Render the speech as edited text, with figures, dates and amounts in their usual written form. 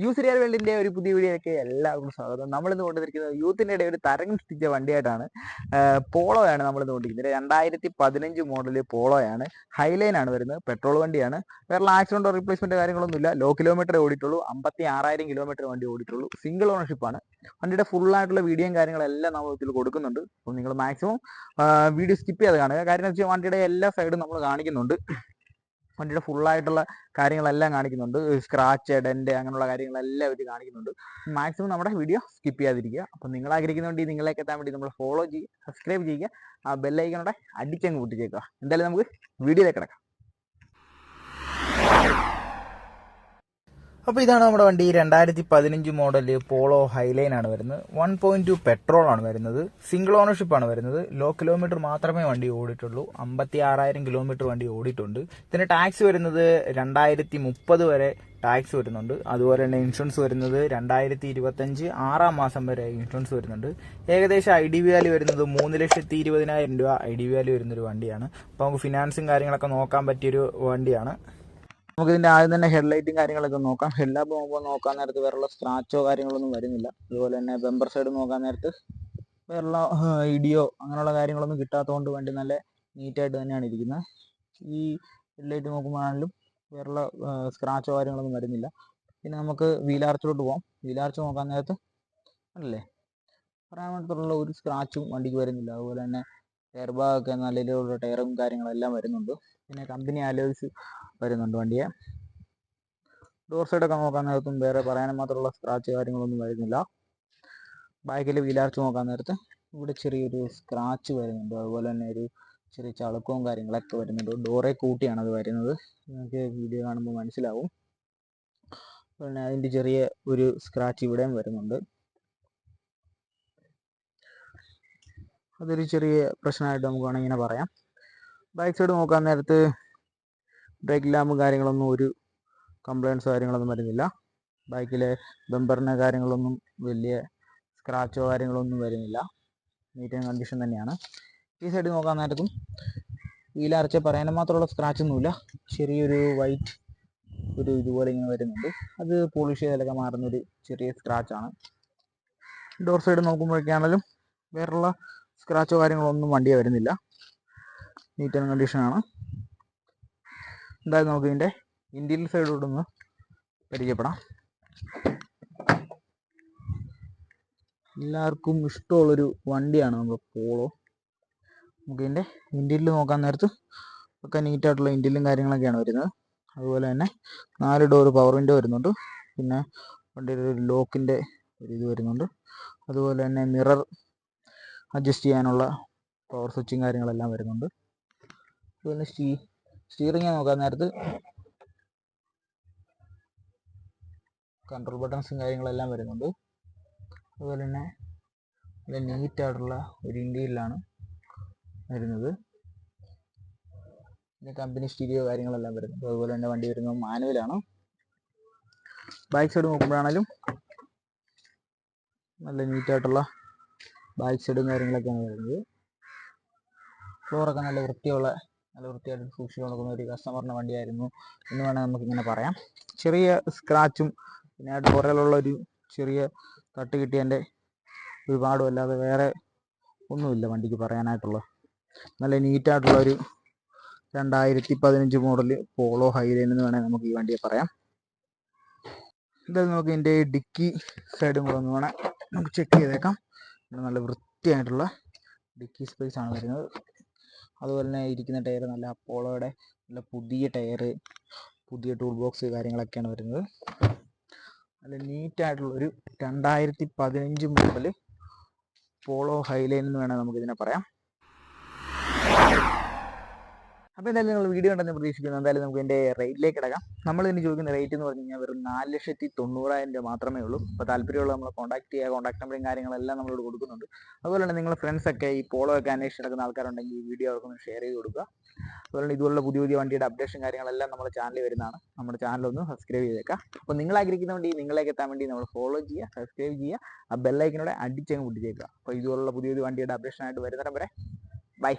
Use real വേൾഡിന്റെ ഒരു പുതിയ വീഡിയോയിലേക്ക് എല്ലാവർക്കും സ്വാഗതം. നമ്മളിന്ന് കൊണ്ടുവന്നിരിക്കുന്നത് യൂത്തിന്റെ ഇടയിൽ ഒരു തരംഗം സൃഷ്ടിച്ച വണ്ടിയായിട്ടാണ്. പോളോയാണ് നമ്മളിന്ന് കൊണ്ടിരിക്കുന്നത്. 2015 മോഡൽ പോളോയാണ്. ഹൈലൈൻ ആണ് വരുന്നത്. പെട്രോൾ വണ്ടിയാണ്. വേറെ ആക്സിഡന്റോ റീപ്ലേസ്മെന്റ് കാര്യങ്ങളൊന്നുമില്ല. ലോ കിലോമീറ്റർ ഓടിയിട്ടുള്ളൂ. 56,000 കിലോമീറ്റർ വണ്ടി ഓടിയിട്ടുള്ളൂ. സിംഗിൾ ഓണർഷിപ്പാണ്. വണ്ടിയുടെ ഫുൾ ആയിട്ടുള്ള വീഡിയോയും കാര്യങ്ങളെല്ലാം നമ്മൾ ഇതിൽ കൊടുക്കുന്നുണ്ട്. അപ്പോൾ നിങ്ങൾ മാക്സിമം വീഡിയോ സ്കിപ്പ് ചെയ്ത് കാണുക. കാര്യം എന്ന് വെച്ചാൽ വണ്ടിയുടെ എല്ലാ സൈഡും നമ്മൾ കാണിക്കുന്നുണ്ട്. വണ്ടിയുടെ ഫുള്ളായിട്ടുള്ള കാര്യങ്ങളെല്ലാം കാണിക്കുന്നുണ്ട്. സ്ക്രാച്ച്, ഡെന്റ് അങ്ങനെയുള്ള കാര്യങ്ങളെല്ലാം ഇവർ കാണിക്കുന്നുണ്ട്. മാക്സിമം നമ്മുടെ വീഡിയോ സ്കിപ്പ് ചെയ്യാതിരിക്കുക. അപ്പോൾ നിങ്ങൾ ആഗ്രഹിക്കുന്നുണ്ട് നിങ്ങളിലേക്ക് എത്താൻ വേണ്ടി നമ്മൾ ഫോളോ ചെയ്യുക, സബ്സ്ക്രൈബ് ചെയ്യുക, ആ ബെല്ലൈക്കനോടെ അടിച്ചങ്ങ് പൊട്ടിച്ചേക്കുക. എന്തായാലും നമുക്ക് വീഡിയോയിലേക്ക് കിടക്കാം. അപ്പോൾ ഇതാണ് നമ്മുടെ വണ്ടി. 2015 മോഡൽ പോളോ ഹൈലൈൻ ആണ് വരുന്നത്. 1.2 പെട്രോൾ ആണ് വരുന്നത്. സിംഗിൾ ഓണർഷിപ്പ് ആണ് വരുന്നത്. ലോ കിലോമീറ്റർ മാത്രമേ വണ്ടി ഓടിയിട്ടുള്ളൂ. 56,000 കിലോമീറ്റർ വണ്ടി ഓടിയിട്ടുണ്ട്. ഇതിന് ടാക്സ് വരുന്നത് 2030 വരെ ടാക്സ് വരുന്നുണ്ട്. അതുപോലെ തന്നെ ഇൻഷുറൻസ് വരുന്നത് 2025 6 മാസം വരെ ഇൻഷുറൻസ് വരുന്നുണ്ട്. ഏകദേശം ഐ ഡി വാല്യൂ വരുന്നത് 3,20,000 രൂപ ഐ ഡി വാല്യൂ വരുന്നൊരു വണ്ടിയാണ്. അപ്പോൾ നമുക്ക് ഫിനാൻസും കാര്യങ്ങളൊക്കെ നോക്കാൻ പറ്റിയൊരു വണ്ടിയാണ്. നമുക്ക് ഇതിന്റെ ആദ്യം തന്നെ ഹെഡ്ലൈറ്റും കാര്യങ്ങളൊക്കെ നോക്കാം. ഹെഡ്ലാമ്പ് നോക്കാൻ നേരത്ത് വേറെയുള്ള സ്ക്രാച്ചോ കാര്യങ്ങളൊന്നും വരുന്നില്ല. അതുപോലെ തന്നെ ബമ്പർ സൈഡ് നോക്കാൻ നേരത്ത് വേറെയുള്ള ഇടിയോ അങ്ങനെയുള്ള കാര്യങ്ങളൊന്നും കിട്ടാത്തതുകൊണ്ട് വണ്ടി നല്ല നീറ്റായിട്ട് തന്നെയാണ് ഇരിക്കുന്നത്. ഈ ഹെഡ്ലൈറ്റ് നോക്കുമ്പോഴാണെങ്കിലും വേറെയുള്ള സ്ക്രാച്ചോ കാര്യങ്ങളൊന്നും വരുന്നില്ല. പിന്നെ നമുക്ക് വീലാർച്ചിലോട്ട് പോകാം. വീലാർച്ച് നോക്കാൻ നേരത്ത് അല്ലേ പറയാൻ വേണ്ടിയിട്ടുള്ള ഒരു സ്ക്രാച്ചും വണ്ടിക്ക് വരുന്നില്ല. അതുപോലെ തന്നെ ടയർ ഭാഗമൊക്കെ നല്ല രീതിയിലുള്ള ടയറും കാര്യങ്ങളെല്ലാം വരുന്നുണ്ട്. പിന്നെ കമ്പനി അലോയ്സ് വരുന്നുണ്ട് വണ്ടിയെ. ഡോർ സൈഡൊക്കെ നോക്കാൻ നേരത്തും വേറെ പറയാനും മാത്രമുള്ള സ്ക്രാച്ച് കാര്യങ്ങളൊന്നും വരുന്നില്ല. ബാക്കിൽ വീലാർച്ച് നോക്കാൻ നേരത്ത് ഇവിടെ ചെറിയൊരു സ്ക്രാച്ച് വരുന്നുണ്ട്. അതുപോലെ തന്നെ ഒരു ചെറിയ ചളുക്കവും കാര്യങ്ങളൊക്കെ വരുന്നുണ്ട്. ഡോറെ കൂട്ടിയാണ് അത് വരുന്നത്. നിങ്ങൾക്ക് വീഡിയോ കാണുമ്പോൾ മനസ്സിലാവും. പിന്നെ അതിൻ്റെ ചെറിയ ഒരു സ്ക്രാച്ച് ഇവിടെയും വരുന്നുണ്ട്. അതൊരു ചെറിയ പ്രശ്നമായിട്ട് നമുക്ക് വേണമെങ്കിൽ ഇങ്ങനെ പറയാം. ബാക്ക് സൈഡ് നോക്കാൻ നേരത്ത് ബ്രേക്ക് ലാമ്പും കാര്യങ്ങളൊന്നും ഒരു കംപ്ലയിൻറ്റ്സോ കാര്യങ്ങളൊന്നും വരുന്നില്ല. ബൈക്കിലെ ബമ്പറിന് കാര്യങ്ങളൊന്നും വലിയ സ്ക്രാച്ചോ കാര്യങ്ങളൊന്നും വരുന്നില്ല. നീറ്റ് ആൻഡ് കണ്ടീഷൻ തന്നെയാണ്. ഈ സൈഡ് നോക്കാൻ നേരത്തും വീലറച്ച് പറയാനും മാത്രമുള്ള സ്ക്രാച്ചൊന്നുമില്ല. ചെറിയൊരു വൈറ്റ് ഒരു ഇതുപോലെ ഇങ്ങനെ വരുന്നുണ്ട്. അത് പോളിഷ് ചെയ്താലൊക്കെ മാറുന്നൊരു ചെറിയ സ്ക്രാച്ചാണ്. ഡോർ സൈഡ് നോക്കുമ്പോഴൊക്കെയാണെങ്കിലും വേറെയുള്ള സ്ക്രാച്ചോ കാര്യങ്ങളൊന്നും വണ്ടിയെ വരുന്നില്ല. നീറ്റ് ആൻഡ് കണ്ടീഷനാണ്. എന്തായാലും നമുക്ക് ഇതിൻ്റെ ഇന്റീരിയർ സൈഡോട്ട് ഒന്ന് പരിചയപ്പെടാം. എല്ലാവർക്കും ഇഷ്ടമുള്ളൊരു വണ്ടിയാണ് നമ്മുടെ പോളോ. നമുക്ക് ഇതിൻ്റെ ഇന്റീരിയൽ നോക്കാൻ നേരത്ത് ഒക്കെ നീറ്റായിട്ടുള്ള ഇന്റീരിയലും കാര്യങ്ങളൊക്കെയാണ് വരുന്നത്. അതുപോലെ തന്നെ 4 ഡോർ പവർ വിൻഡോ വരുന്നുണ്ട്. പിന്നെ വണ്ടിയുടെ ഒരു ലോക്കിൻ്റെ ഒരു ഇത് വരുന്നുണ്ട്. അതുപോലെ തന്നെ മിറർ അഡ്ജസ്റ്റ് ചെയ്യാനുള്ള പവർ സ്വിച്ചും കാര്യങ്ങളെല്ലാം വരുന്നുണ്ട്. അതുപോലെ സ്റ്റീറിങ് നോക്കാൻ നേരത്ത് കൺട്രോൾ ബട്ടൺസും കാര്യങ്ങളെല്ലാം വരുന്നുണ്ട്. അതുപോലെ തന്നെ നല്ല നീറ്റായിട്ടുള്ള ഒരു ഇന്റീരിയലാണ് വരുന്നത്. പിന്നെ കമ്പനി സ്റ്റീരിയോ കാര്യങ്ങളെല്ലാം വരുന്നുണ്ട്. അതുപോലെ തന്നെ വണ്ടി വരുന്നത് മാനുവലാണ്. ബാക്ക് സൈഡ് നോക്കുമ്പോഴാണെങ്കിലും നല്ല നീറ്റായിട്ടുള്ള ബാക്ക് സൈഡും കാര്യങ്ങളൊക്കെയാണ് വരുന്നത്. ഫ്ലോറൊക്കെ നല്ല വൃത്തിയായിട്ട് സൂക്ഷിച്ചു കൊടുക്കുന്ന ഒരു കസ്റ്റമറിൻ്റെ വണ്ടിയായിരുന്നു എന്ന് വേണമെങ്കിൽ നമുക്കിങ്ങനെ പറയാം. ചെറിയ സ്ക്രാച്ചും പിന്നെ ഡോറിലുള്ള ഒരു ചെറിയ തട്ട് കിട്ടിയതിൻ്റെ ഒരുപാടും അല്ലാതെ വേറെ ഒന്നുമില്ല വണ്ടിക്ക് പറയാനായിട്ടുള്ള. നല്ല നീറ്റായിട്ടുള്ള ഒരു 2015 മോഡൽ പോളോ ഹൈലൈൻ എന്ന് വേണമെങ്കിൽ നമുക്ക് ഈ വണ്ടിയെ പറയാം. എന്തായാലും നമുക്ക് ഇതിൻ്റെ ഡിക്കി സൈഡും കൂടെ ഒന്ന് വേണം നമുക്ക് ചെക്ക് ചെയ്തേക്കാം. നല്ല വൃത്തിയായിട്ടുള്ള ഡിക്കി സ്പേസ് ആണ് വരുന്നത്. അതുപോലെ തന്നെ ഇരിക്കുന്ന ടയർ നല്ല അപ്പോളോയുടെ നല്ല പുതിയ ടയർ, പുതിയ ടൂൾ ബോക്സ് കാര്യങ്ങളൊക്കെയാണ് വരുന്നത്. നല്ല നീറ്റായിട്ടുള്ളൊരു 2015 മോഡൽ പോളോ ഹൈലൈൻ എന്ന് വേണമെങ്കിൽ നമുക്കിതിനെ പറയാം. അപ്പോൾ എന്തായാലും നിങ്ങൾ വീഡിയോ ഉണ്ടെന്ന് പ്രതീക്ഷിക്കുന്നു. എന്തായാലും നമുക്ക് എൻ്റെ റേറ്റിലേക്ക് കിടക്കാം. നമ്മൾ ഇതിന് ചോദിക്കുന്ന റേറ്റ് എന്ന് പറഞ്ഞു കഴിഞ്ഞാൽ വെറും 4,90,000 രൂപ മാത്രമേ ഉള്ളൂ. അപ്പോൾ താല്പര്യമുള്ള നമ്മളെ കോൺടാക്ട് ചെയ്യുക. കോൺടാക്ട് നമ്പറും കാര്യങ്ങളെല്ലാം നമ്മളോട് കൊടുക്കുന്നുണ്ട്. അതുപോലെ തന്നെ നിങ്ങളുടെ ഫ്രണ്ട്സൊക്കെ ഈ പോളോ ഒക്കെ അന്വേഷിച്ച് നടക്കുന്ന ആൾക്കാരുണ്ടെങ്കിൽ ഈ വീഡിയോ അവർക്കൊന്ന് ഷെയർ ചെയ്ത് കൊടുക്കുക. അതുപോലെ തന്നെ ഇതുപോലുള്ള പുതിയ വണ്ടിയുടെ അപ്ഡേഷൻ കാര്യങ്ങളെല്ലാം നമ്മുടെ ചാനലിൽ വരുന്നതാണ്. നമ്മുടെ ചാനലൊന്ന് സബ്സ്ക്രൈബ് ചെയ്തേക്കാം. അപ്പോൾ നിങ്ങൾ ആഗ്രഹിക്കുന്ന വണ്ടി നിങ്ങളിലേക്ക് എത്താൻ വേണ്ടി നമ്മൾ ഫോളോ ചെയ്യുക, സബ്സ്ക്രൈബ് ചെയ്യുക, ആ ബെല്ലൈക്കനോടെ അടിച്ചങ്ങ് പൊട്ടിച്ചേക്കുക. അപ്പോൾ ഇതുപോലുള്ള പുതിയ വണ്ടിയുടെ അപ്ഡേഷനായിട്ട് വരുന്നിടം വരെ ബൈ.